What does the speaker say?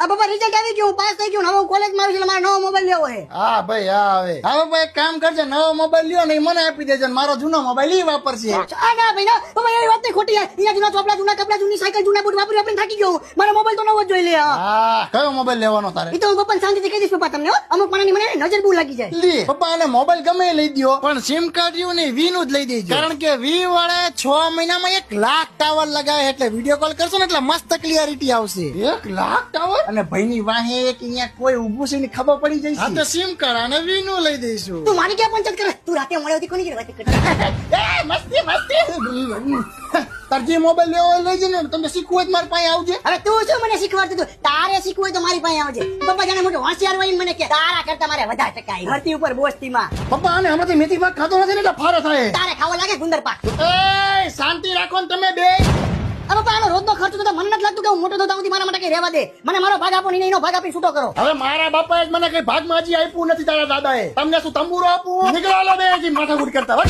આ પપ્પા રિઝલ્ટ આવી ગયું, પાસ થઈ ગયું, હવે હું કોલેજમાં આવી છું, એટલે મારે નવો મોબાઈલ લેવો છે. હા ભાઈ હા હવે પપ્પા એક કામ કરજે, નવો મોબાઈલ લ્યો ને ઈ મને આપી દેજો ને મારો જૂનો મોબાઈલ ઈ વાપરશે. આ ના ભાઈ ના પપ્પા, એવી વાત નહીં ખોટી છે. એના જૂના ચોપડા, જૂના કપડા, જૂની સાયકલ, જૂના બૂટ વાપરી વાપરીને થાકી ગયો હું. મારો મોબાઈલ તો નવો જ જોઈ લે. હા કયો મોબાઈલ લેવાનો તારે? એ તો હું પપ્પાને શાંતિથી કહી દઈશ પપ્પા તમને, હો. અમુક માણસની મને નજર બહુ લાગી જાય. લે પપ્પા આને મોબાઈલ ગમે એ લઈ દ્યો, પણ સિમ કાર્ડ રહ્યું ને વી નું જ લઈ દેજો, કારણ કે વી વાળા 6 મહિનામાં 1 લાખ ટાવર લગાવે, એટલે વિડીયો કોલ કરશો ને એટલે મસ્ત ક્લિયરિટી આવશે. 1 લાખ ટાવર અને ભાઈની વાહે એક અહીંયા કોઈ ઊભું છે ને ખબર પડી જાય. હા તો સિમ કાર્ડ અને વી નું લઈ દઈશું. તું મારી ક્યાં પંચાયત કરે? તું રાતે મળ્યો હતી કોની જોડે વાત કરતો? એ મસ્તી મસ્તી તાર જે મોબાઈલ લેવો હોય લઈ જને, તમને શીખવું હોય તો મારી પાસે આવજે. હવે તું શું મને શીખવાડતું તું? તારે શીખવું હોય તો મારી પાસે આવજે. પપ્પા જાણે મોટો હોશિયાર હોય ને મને કે તારા કરતા મારે વધારે ટકાઈ ભરતી ઉપર બોસ્તીમાં. પપ્પા આને હમણાંથી મેથી પાક ખાતો નથી ને એટલે ફારો થાય. તારે ખાવા લાગે ગુંદર પાક. એ શાંતિ રાખો ને તમે બે. હવે પપ્પા આનો રોજનો ખર્ચો તો મને નથી લાગતું કે હું મોટો થતા સુધી મારા માટે કઈ રહેવા દે. મને મારો ભાગ આપો ને એનો ભાગ આપી છૂટો કરો. હવે મારા બાપાએ જ મને કઈ ભાગમાં હજી આપ્યું નથી તારા દાદાએ. તમને શું તંબુરો આપું? નીકળો લો બે હજી માથાકૂટ કરતા.